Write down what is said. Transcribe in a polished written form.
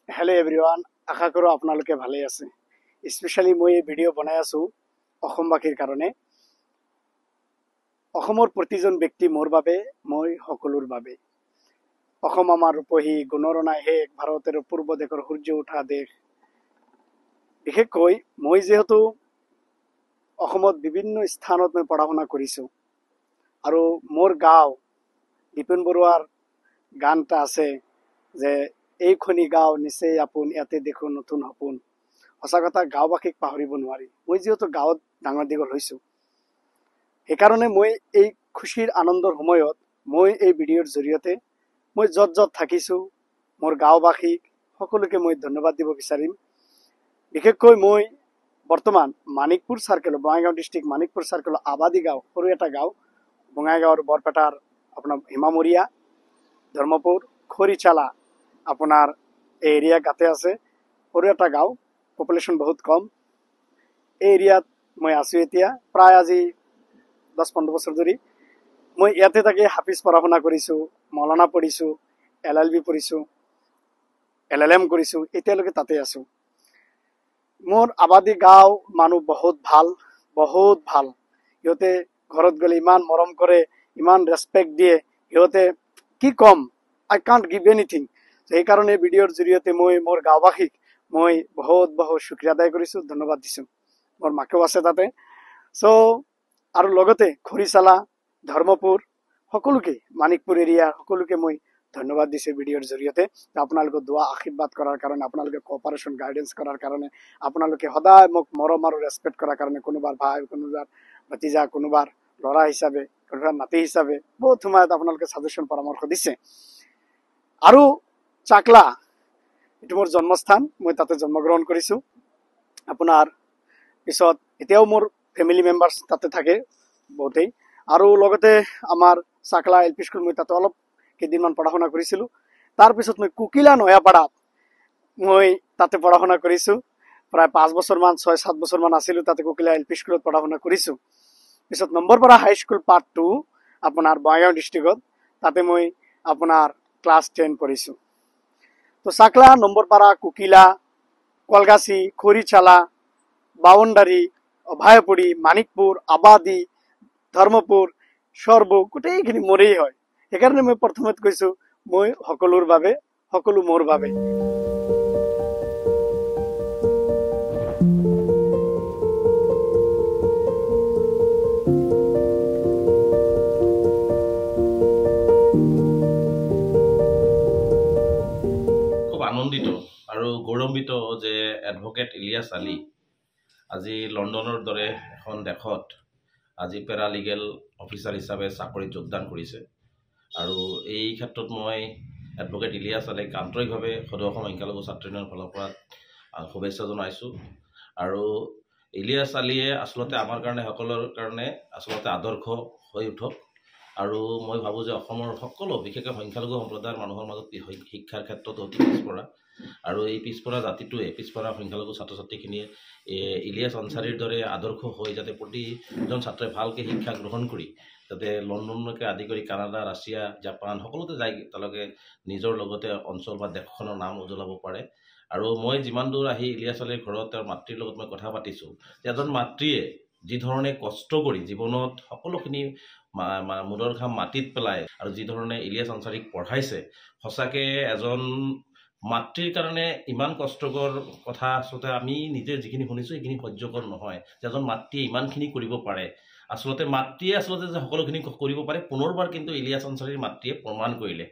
hello everyone आशा करो आपनालोके भाले आछे स्पेशली मैं भिडिओ बनाई आछो अসমबासीर कारणे असমৰ प्रतिजन व्यक्ति मोर बारे मैं सकलोर बारे असम आमार रूपही गुणरना हेक भारतेर पूर्व देशर सूर्य उठा देश विशेषকৈ मैं जेहेतु अসমত विभिन्न स्थानत मैं पढ़ा शुना करिছো और मोर गाँव दीपेन बरुৱাৰ गान এটা আছে যে এইখনি গাঁও নিচেই আপোন ইয়াতে দেখো নতুন সপোন সঁচা কথা গাঁওবাসীক পাহৰিব নোৱাৰি মই যেহেতু গাঁৱত ডাঙৰ দীঘল হৈছো সেইকাৰণে মই এই খুশিৰ আনন্দৰ সময়ত মই এই ভিডিঅ'ৰ জৰিয়তে মই যত যত থাকিছো মোৰ গাঁওবাসীক সকলোকে মই ধন্যবাদ দিব বিচাৰিম বিশেষকৈ মই বৰ্তমান Manikpur circle Bongaigaon district Manikpur circle আবাদী গাঁও সৰু এটা গাঁও বঙাইগাঁৱৰ বৰপেটাৰ আপোনাৰ হিমামৰিয়া ধৰ্মপুৰ খৰিচালা আপনাৰ এৰিয়া গাতে আছে সৰু এটা গাঁও পপুলেশ্যন বহুত কম এই এৰিয়াত মই আছো এতিয়া প্ৰায় আজি 10-15 বছৰ ধৰি মই ইয়াতে থাকি হাফিজ পঢ়া শুনা কৰিছো মৌলানা পঢ়িছো LLB পঢ়িছো LLM কৰিছো এতিয়ালৈকে তাতে আছো মোৰ আবাদী গাঁও মানুহ বহুত ভাল ইহঁতে ঘৰত গলে ইমান মৰম কৰে ইমান ৰেসপেক্ট দিয়ে ইহঁতে কি কম আই কান্ট গিভ এনিথিং সেই কাৰণে ভিডিওৰ জৰিয়তে মই মোৰ গাঁওবাসীক মই বহুত শুক্ৰিয়া আদায় কৰিছো ধন্যবাদ দিছো মোৰ মাকেও আছে তাতে সো আৰু লগতে খৰিচালা ধৰ্মপুৰ সকলোকে মানিকপুৰ এৰিয়া সকলোকে মই ধন্যবাদ দিছো ভিডিওৰ জৰিয়তে আপোনালোকৰ দোয়া আশীৰ্বাদ কৰাৰ কাৰণে আপোনালোকে কোঅপাৰেশন গাইডেন্স কৰাৰ কাৰণে আপোনালোকে সদায় মোক মৰম আৰু ৰেসপেক্ট কৰাৰ কাৰণে কোনোবাৰ ভাই কোনোবাৰ ভতিজা কোনোবাৰ লৰা হিচাপে কোনোবাৰ নাতি হিচাপে বহুত সময়ত আপোনালোকে সাজেশন পৰামৰ্শ দিছে আৰু চাকলা এটো মোৰ জন্মস্থান মই তাতে জন্মগ্ৰহণ কৰিছো আপনাৰ পিছত এতিয়াও মোৰ ফ্যামিলি মেম্বাৰ্স তাতে থাকে বহুতেই আৰু লগতে আমাৰ চাকলা এলপি স্কুল মই তাতে অলপ কেদিনমান পঢ়া শুনা কৰিছিলো তাৰ পিছত মই কুকিলা নয়াপাড়াত মই তাতে পঢ়া শুনা কৰিছো প্ৰায় 5 বছৰ মান 6-7 বছৰ মান আছিল তাতে কুকিলা এলপি স্কুলত পঢ়া শুনা কৰিছো পিছত নম্বৰপাড়া হাই স্কুল পাৰ্ট 2 আপনাৰ বঙাইগাঁও ডিস্ট্ৰিক্টত তাতে মই আপনাৰ ক্লাস 10 পঢ়িছো তো চাকলা নম্বৰপাড়া কুকিলা কলগাছি খৰিচালা বাউন্ডাৰি অভয়পুৰী মানিকপুৰ আবাদী ধৰ্মপুৰ সৰ্ব গোটেইখিনি মোৰেই হয় সেইকাৰণে মই প্ৰথমত কৈছো মই সকলোৰ বাবে সকলো মোৰ বাবে আনন্দিত আৰু গৌৰৱান্বিত যে এডভোকেট ইলিয়াছ আলী আজি লণ্ডনৰ দৰে এখন দেশত আজি পেৰালিগেল অফিচাৰ হিচাপে চাকৰিত যোগদান কৰিছে আৰু এই ক্ষেত্ৰত মই এডভোকেট ইলিয়াছ আলীক আন্তৰিকভাৱে সদৌ অসম সংখ্যালঘু ছাত্ৰ ইউনিয়নৰ ফালৰ পৰা শুভেচ্ছা জনাইছোঁ আৰু ইলিয়াছ আলীয়ে আচলতে আমাৰ কাৰণে সকলৰ কাৰণে আচলতে আদৰ্শ হৈ উঠক আৰু মই ভাবো যে অসমৰ সকলো বিশেষকৈ সংখ্যালঘু সম্প্ৰদায়ৰ মানুহৰ মাজত শিক্ষাৰ ক্ষেত্ৰত অতি পিছপৰা আৰু এই পিছপৰা জাতিটোৱে পিছপৰা সংখ্যালঘু ছাত্ৰ ছাত্ৰীখিনিয়ে ইলিয়াছ আনচাৰীৰ দৰে আদৰ্শ হৈ যাতে প্ৰতিজন ছাত্ৰই ভালকৈ শিক্ষা গ্ৰহণ কৰি যাতে লণ্ডনলৈকে আদি কৰি কানাডা ৰাছিয়া জাপান সকলোতে যায় তেওঁলোকে নিজৰ লগতে অঞ্চল বা দেশখনৰ নাম উজ্বলাব পাৰে আৰু মই যিমান দূৰ আহি ইলিয়াছ আলীৰ ঘৰত তেওঁৰ মাতৃৰ লগত মই কথা পাতিছোঁ যে এজন মাতৃয়ে যি ধৰণে কষ্ট কৰি জীৱনত সকলোখিনি মুদৰ ঘাম মাটিত পেলাই আৰু যি ধৰণে ইলিয়াছ আনচাৰীক পঢ়াইছে সঁচাকে এজন মাতৃৰ কাৰণে ইমান কষ্টকৰ কথা আচলতে আমি নিজে যিখিনি শুনিছো এইখিনি সহ্যকৰ নহয় যে এজন মাতৃয়ে ইমানখিনি কৰিব পাৰে আচলতে মাতৃয়ে আচলতে যে সকলোখিনি কৰিব পাৰে পুনৰবাৰ কিন্তু ইলিয়াছ আনচাৰীৰ মাতৃয়ে প্ৰমাণ কৰিলে